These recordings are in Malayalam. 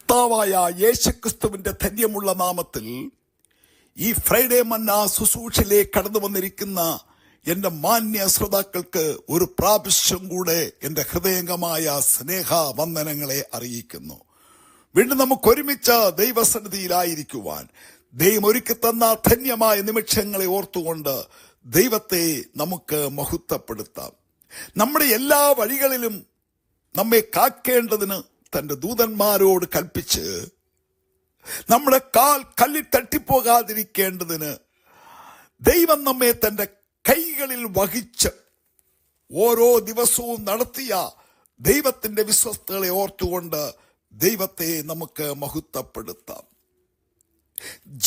കർത്താവായ യേശുക്രിസ്തുവിന്റെ ധന്യമുള്ള നാമത്തിൽ ഈ ഫ്രൈഡേ മന്ന ശുശ്രൂഷയിലേക്ക് കടന്നു വന്നിരിക്കുന്ന എന്റെ മാന്യ ശ്രോതാക്കൾക്ക് ഒരു പ്രാവശ്യം കൂടെ എന്റെ ഹൃദയംഗമായ സ്നേഹവന്ദനങ്ങളെ അറിയിക്കുന്നു. വീണ്ടും നമുക്ക് ഒരുമിച്ച് ദൈവസന്നിധിയിലായിരിക്കുവാൻ ദൈവം ഒരുക്കി തന്ന ധന്യമായ നിമിഷങ്ങളെ ഓർത്തുകൊണ്ട് ദൈവത്തെ നമുക്ക് മഹത്വപ്പെടുത്താം. നമ്മുടെ എല്ലാ വഴികളിലും നമ്മെ കാക്കേണ്ടതിന് തന്റെ ദൂതന്മാരോട് കൽപ്പിച്ച് നമ്മുടെ കാൽ കല്ലിൽ തട്ടിപ്പോകാതിരിക്കേണ്ടതിന് ദൈവം നമ്മെ തന്റെ കൈകളിൽ വഹിച്ച് ഓരോ ദിവസവും നടത്തിയ ദൈവത്തിന്റെ വിശ്വസ്തകളെ ഓർത്തുകൊണ്ട് ദൈവത്തെ നമുക്ക് മഹത്വപ്പെടുത്താം.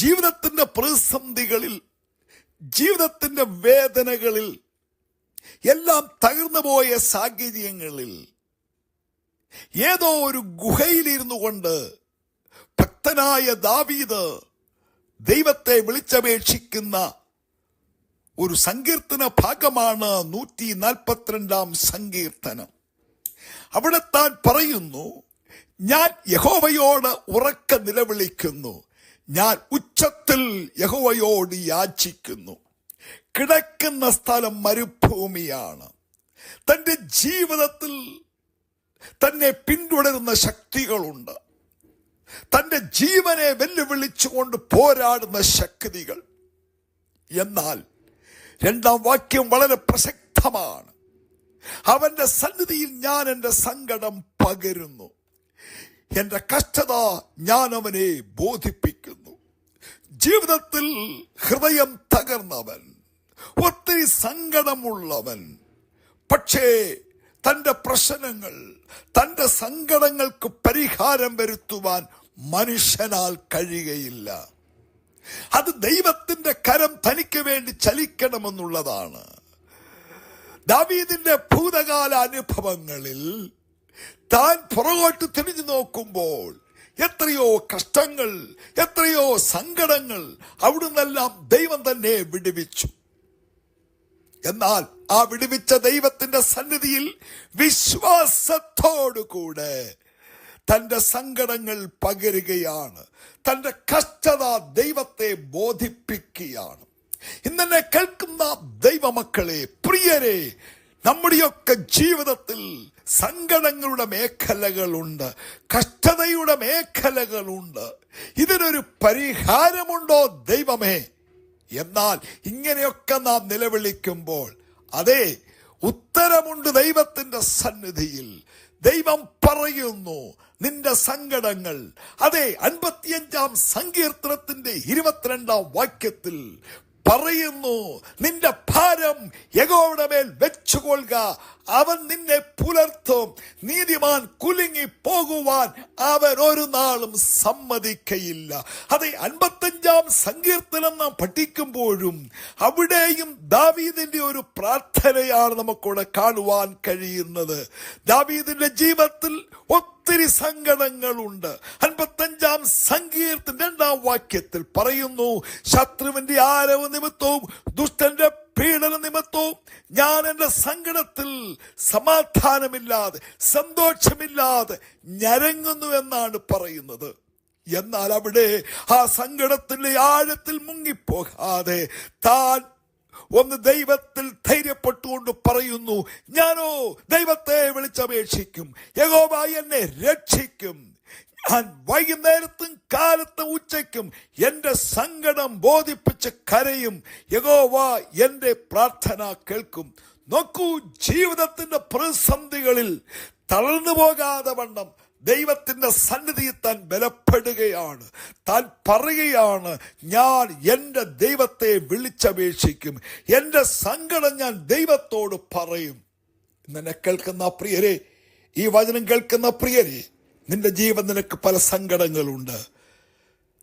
ജീവിതത്തിന്റെ പ്രതിസന്ധികളിൽ, ജീവിതത്തിന്റെ വേദനകളിൽ, എല്ലാം തകർന്നുപോയ സാഹചര്യങ്ങളിൽ ഏതോ ഒരു ഗുഹയിലിരുന്നു കൊണ്ട് ഭക്തനായ ദാവീദ് ദൈവത്തെ വിളിച്ചപേക്ഷിക്കുന്ന ഒരു സങ്കീർത്തന ഭാഗമാണ് 142-ാം സങ്കീർത്തനം. അവിടെ താൻ പറയുന്നു, ഞാൻ യഹോവയോട് ഉറക്കെ നിലവിളിക്കുന്നു, ഞാൻ ഉച്ചത്തിൽ യഹോവയോട് യാചിക്കുന്നു. കിടക്കുന്ന സ്ഥലം മരുഭൂമിയാണ്. തന്റെ ജീവിതത്തിൽ തന്നെ പിന്തുടരുന്ന ശക്തികളുണ്ട്. തന്റെ ജീവനെ വെല്ലുവിളിച്ചുകൊണ്ട് പോരാടുന്ന ശക്തികൾ. എന്നാൽ 2-ാം വാക്യം വളരെ പ്രസക്തമാണ്. അവന്റെ സന്നിധിയിൽ ഞാൻ എന്റെ സങ്കടം പകരുന്നു, എന്റെ കഷ്ടത ഞാൻ അവനെ ബോധിപ്പിക്കുന്നു. ജീവിതത്തിൽ ഹൃദയം തകർന്നവൻ, ഒത്തിരി സങ്കടമുള്ളവൻ, പക്ഷേ തന്റെ പ്രശ്നങ്ങൾ, തന്റെ സങ്കടങ്ങൾക്ക് പരിഹാരം വരുത്തുവാൻ മനുഷ്യനാൽ കഴിയുകയില്ല. അത് ദൈവത്തിന്റെ കരം തനിക്ക് വേണ്ടി ചലിക്കണമെന്നുള്ളതാണ്. ദാവീദിന്റെ ഭൂതകാല അനുഭവങ്ങളിൽ താൻ പുറകോട്ട് തിരിഞ്ഞു നോക്കുമ്പോൾ എത്രയോ കഷ്ടങ്ങൾ, എത്രയോ സങ്കടങ്ങൾ അവിടുന്നെല്ലാം ദൈവം തന്നെ വിടുവിച്ചു. എന്നാൽ ആ വിടുവിച്ച ദൈവത്തിന്റെ സന്നിധിയിൽ വിശ്വാസത്തോടുകൂടെ തന്റെ സങ്കടങ്ങൾ പകരുകയാണ്, തന്റെ കഷ്ടത ദൈവത്തെ ബോധിപ്പിക്കുകയാണ്. ഇന്നെ കേൾക്കുന്ന ദൈവമക്കളെ, പ്രിയരെ, നമ്മുടെയൊക്കെ ജീവിതത്തിൽ സങ്കടങ്ങളുടെ മേഖലകളുണ്ട്, കഷ്ടതയുടെ മേഖലകളുണ്ട്. ഇതിനൊരു പരിഹാരമുണ്ടോ ദൈവമേ? എന്നാൽ ഇങ്ങനെയൊക്കെ നാം നിലവിളിക്കുമ്പോൾ അതെ, ഉത്തരമുണ്ട് ദൈവത്തിന്റെ സന്നിധിയിൽ. ദൈവം പറയുന്നു, നിന്റെ സങ്കടങ്ങൾ, അതെ, 55-ാം സങ്കീർത്തനത്തിന്റെ 22-ാം വാക്യത്തിൽ പറയുന്നു, നിന്റെ ഭാരം യഹോവയുടെ മേൽ വെച്ചുകൊള്ളുക, അവൻ നിന്നെ പുലർത്തും. നീതിമാൻ കുലുങ്ങി പോകുവാൻ അവൻ ഒരു നാളും സമ്മതിക്കയില്ല. അതെ, 55-ാം സങ്കീർത്തനം നാം പഠിക്കുമ്പോഴും അവിടെയും ദാവീദിന്റെ ഒരു പ്രാർത്ഥനയാണ് നമുക്കിവിടെ കാണുവാൻ കഴിയുന്നത്. ദാവീദിന്റെ ജീവിതത്തിൽ ഒത്തിരി സങ്കടങ്ങളുണ്ട്. 55-ാം സങ്കീർത്തനം 2-ാം വാക്യത്തിൽ പറയുന്നു, ശത്രുവിന്റെ ആരവ് നിമിത്തവും ദുഷ്ടന്റെ പീഡന നിമിത്തവും ഞാൻ എന്റെ സങ്കടത്തിൽ സമാധാനമില്ലാതെ, സന്തോഷമില്ലാതെ ഞരങ്ങുന്നു എന്നാണ് പറയുന്നത്. എന്നാൽ അവിടെ ആ സങ്കടത്തിന്റെ ആഴത്തിൽ മുങ്ങിപ്പോകാതെ താൻ ഒന്ന് ദൈവത്തിൽ ധൈര്യപ്പെട്ടുകൊണ്ട് പറയുന്നു, ഞാനോ ദൈവത്തെ വിളിച്ചപേക്ഷിക്കും, യഹോവ എന്നെ രക്ഷിക്കും. ഞാൻ വൈകുന്നേരത്തും കാലത്തും ഉച്ചയ്ക്കും എന്റെ സങ്കടം ബോധിപ്പിച്ച് കരയും, യഹോവ എന്റെ പ്രാർത്ഥന കേൾക്കും. നോക്കൂ, ജീവിതത്തിന്റെ പ്രതിസന്ധികളിൽ തളർന്നു പോകാതെ വണ്ണം ദൈവത്തിന്റെ സന്നിധിയിൽ താൻ ബലപ്പെടുകയാണ്. താൻ പറയുകയാണ്, ഞാൻ എന്റെ ദൈവത്തെ വിളിച്ചപേക്ഷിക്കും, എന്റെ സങ്കടം ഞാൻ ദൈവത്തോട് പറയും. ഇന്നെ കേൾക്കുന്ന പ്രിയരെ, ഈ വചനം കേൾക്കുന്ന പ്രിയരെ, നിന്റെ ജീവൻ നിനക്ക് പല സങ്കടങ്ങളുണ്ട്.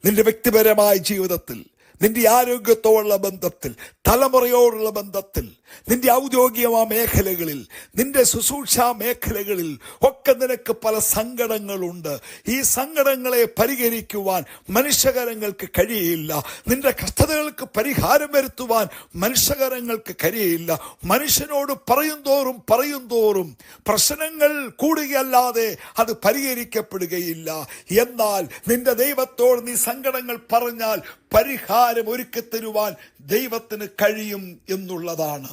നിന്റെ വ്യക്തിപരമായ ജീവിതത്തിൽ, നിന്റെ ആരോഗ്യത്തോടുള്ള ബന്ധത്തിൽ, തലമുറയോടുള്ള ബന്ധത്തിൽ, നിന്റെ ഔദ്യോഗിക മേഖലകളിൽ, നിന്റെ ശുശ്രൂഷാ മേഖലകളിൽ ഒക്കെ നിനക്ക് പല സങ്കടങ്ങളുണ്ട്. ഈ സങ്കടങ്ങളെ പരിഹരിക്കുവാൻ മനുഷ്യകരങ്ങൾക്ക് കഴിയില്ല. നിന്റെ കഷ്ടതകൾക്ക് പരിഹാരം വരുത്തുവാൻ മനുഷ്യകരങ്ങൾക്ക് കഴിയില്ല. മനുഷ്യനോട് പറയും തോറും പ്രശ്നങ്ങൾ കൂടുകയല്ലാതെ അത് പരിഹരിക്കപ്പെടുകയില്ല. എന്നാൽ നിന്റെ ദൈവത്തോട് നീ സങ്കടങ്ങൾ പറഞ്ഞാൽ പരിഹാരം ഒരുക്കി തരുവാൻ ദൈവത്തിന് കഴിയും എന്നുള്ളതാണ്.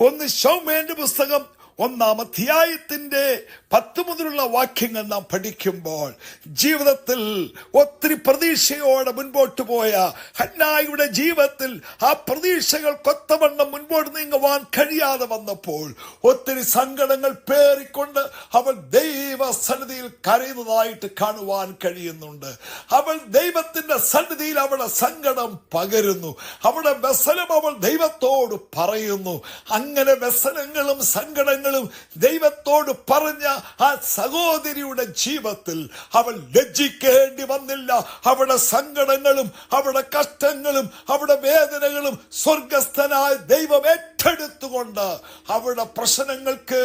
ഒന്ന് ശമൂവേലിന്റെ പുസ്തകം 1-ാം അധ്യായത്തിന്റെ 10 മുതലുള്ള വാക്യങ്ങൾ നാം പഠിക്കുമ്പോൾ ജീവിതത്തിൽ ഒത്തിരി പ്രതീക്ഷയോടെ മുൻപോട്ട് പോയ ഹന്നായുടെ ജീവിതത്തിൽ ആ പ്രതീക്ഷകൾ കൊത്തവണ്ണം മുൻപോട്ട് നീങ്ങുവാൻ കഴിയാതെ വന്നപ്പോൾ ഒത്തിരി സങ്കടങ്ങൾ പേറിക്കൊണ്ട് അവൾ ദൈവസന്നിധിയിൽ കരയുന്നതായിട്ട് കാണുവാൻ കഴിയുന്നുണ്ട്. അവൾ ദൈവത്തിന്റെ സന്നിധിയിൽ അവളുടെ സങ്കടം പകരുന്നു. അവളുടെ വ്യസനം അവൾ ദൈവത്തോട് പറയുന്നു. അങ്ങനെ വ്യസനങ്ങളും സങ്കടങ്ങളും ദൈവത്തോട് പറഞ്ഞ ആ സഹോദരിയുടെ ജീവിതത്തിൽ അവൾ ലജ്ജിക്കേണ്ടി വന്നില്ല. അവളുടെ സങ്കടങ്ങളും അവളുടെ കഷ്ടങ്ങളും അവളുടെ വേദനകളും സ്വർഗസ്ഥനായ ദൈവം ഏറ്റെടുത്തുകൊണ്ട് അവളുടെ പ്രശ്നങ്ങൾക്ക്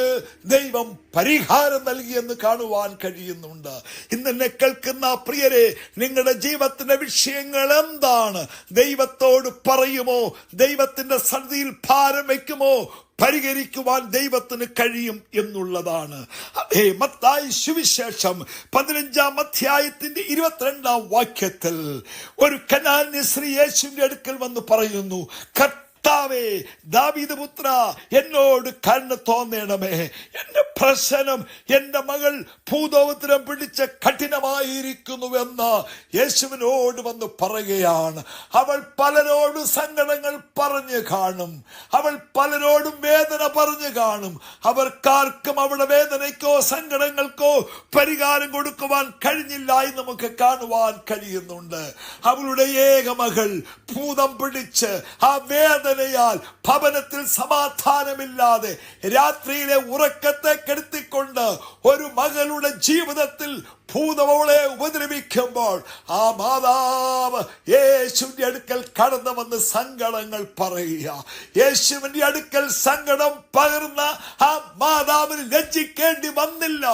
ദൈവം പരിഹാരം നൽകിയെന്ന് കാണുവാൻ കഴിയുന്നുണ്ട്. ഇന്നെന്നെ കേൾക്കുന്ന പ്രിയരെ, നിങ്ങളുടെ ജീവിതത്തിന്റെ വിഷയങ്ങൾ എന്താണ്? ദൈവത്തോട് പറയുമോ? ദൈവത്തിന്റെ സന്നിധിയിൽ ഭാരം വയ്ക്കുമോ? പരിഹരിക്കുവാൻ ദൈവത്തിന് കഴിയും എന്നുള്ളതാണ്. അതേ, മത്തായി സുവിശേഷം 15-ാം അധ്യായത്തിന്റെ 22-ാം വാക്യത്തിൽ ഒരു കനാന്യ സ്ത്രീ യേശുവിന്റെ അടുക്കൽ വന്ന് പറയുന്നു, കർത്താവേ, ദാവീദ് പുത്ര, എന്നോട് കരുണ തോന്നണമേ. എന്റെ പ്രശ്നം, എന്റെ മകൾ ഭൂതോപദ്രം പിടിച്ച് കഠിനമായിരിക്കുന്നുവെന്ന് യേശുവിനോട് വന്ന് പറയുകയാണ്. അവൾ പലരോടും സങ്കടങ്ങൾ പറഞ്ഞു കാണും. അവൾ പലരോടും വേദന പറഞ്ഞു കാണും. അവർക്കാർക്കും അവളുടെ വേദനയ്ക്കോ സങ്കടങ്ങൾക്കോ പരിഹാരം കൊടുക്കുവാൻ കഴിഞ്ഞില്ല എന്ന് നമുക്ക് കാണുവാൻ കഴിയുന്നുണ്ട്. അവളുടെ ഏക മകൾ ഭൂതം പിടിച്ച് ആ വേദനയാൽ ഭവനത്തിൽ സമാധാനമില്ലാതെ രാത്രിയിലെ ഉറക്കത്തെ കെടുത്തിക്കൊണ്ട് ഒരു മകളുടെ ജീവിതത്തിൽ ഭൂതമവളെ ഉപദ്രവിക്കുമ്പോൾ ആ മാതാവ് യേശുവിന്റെ അടുക്കൽ കടന്നു വന്ന് സങ്കടങ്ങൾ പറയുക. യേശുവിന്റെ അടുക്കൽ സങ്കടം പകർന്ന ആ മാതാവിന് ലജ്ജിക്കേണ്ടി വന്നില്ല.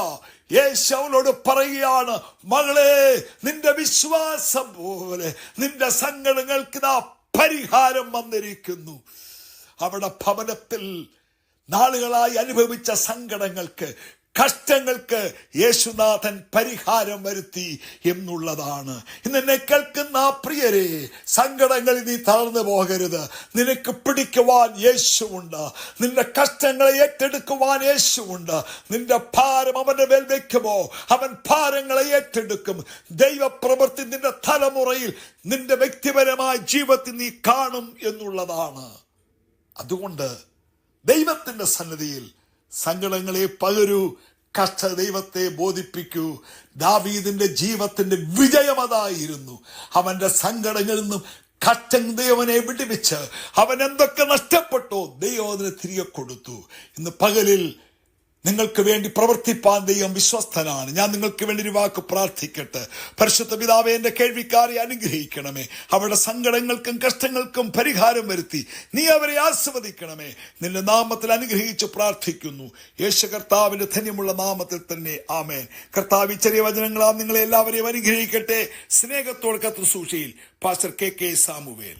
യേശു അവളോട് പറയുകയാണ്, മകളെ, നിന്റെ വിശ്വാസം പോലെ നിന്റെ സങ്കടങ്ങൾക്ക് ഇതാ പരിഹാരം വന്നിരിക്കുന്നു. അവിടെ ഭവനത്തിൽ നാളുകളായി അനുഭവിച്ച സങ്കടങ്ങൾക്ക്, കഷ്ടങ്ങൾക്ക് യേശുനാഥൻ പരിഹാരം വരുത്തി എന്നുള്ളതാണ്. ഇന്നെന്നെ കേൾക്കുന്ന പ്രിയരെ, സങ്കടങ്ങളിൽ നീ തളർന്നു പോകരുത്. നിനക്ക് പിടിക്കുവാൻ യേശുവുണ്ട്. നിന്റെ കഷ്ടങ്ങളെ ഏറ്റെടുക്കുവാൻ യേശുവുണ്ട്. നിന്റെ ഭാരം അവന്റെ മേൽ വെക്കുമോ, അവൻ ഭാരങ്ങളെ ഏറ്റെടുക്കും. ദൈവപ്രവൃത്തി നിന്റെ തലമുറയിൽ, നിന്റെ വ്യക്തിപരമായ ജീവിതത്തിൽ നീ കാണും എന്നുള്ളതാണ്. അതുകൊണ്ട് ദൈവത്തിന്റെ സന്നിധിയിൽ സങ്കടങ്ങളെ പകരൂ, കഷ്ട ദൈവത്തെ ബോധിപ്പിക്കൂ. ദാവീദിന്റെ ജീവിതത്തിന്റെ വിജയം അതായിരുന്നു. അവന്റെ സങ്കടങ്ങളിൽ നിന്നും കഷ്ടം ദൈവനെ വിടുവിച്ച് അവൻ എന്തൊക്കെ നഷ്ടപ്പെട്ടോ ദൈവം അതിനെ തിരികെ കൊടുത്തു. ഇന്ന് പകലിൽ നിങ്ങൾക്ക് വേണ്ടി പ്രവർത്തിപ്പാൻ ദൈവം വിശ്വസ്തനാണ്. ഞാൻ നിങ്ങൾക്ക് വേണ്ടി ഒരു വാക്ക് പ്രാർത്ഥിക്കട്ടെ. പരിശുദ്ധ പിതാവേ, എന്റെ കേൾവിക്കാരെ അനുഗ്രഹിക്കണമേ. അവരുടെ സങ്കടങ്ങൾക്കും കഷ്ടങ്ങൾക്കും പരിഹാരം വരുത്തി നീ അവരെ ആസ്വദിക്കണമേ. നിന്റെ നാമത്തിൽ അനുഗ്രഹിച്ച് പ്രാർത്ഥിക്കുന്നു, യേശു കർത്താവിന്റെ ധന്യമുള്ള നാമത്തിൽ തന്നെ, ആമേൻ. കർത്താവ് ചെറിയ വചനങ്ങളാൽ നിങ്ങളെ എല്ലാവരെയും അനുഗ്രഹിക്കട്ടെ. സ്നേഹത്തോടെ കർത്തൃസൂക്ഷയിൽ പാസ്റ്റർ കെ. സാമുവേൽ.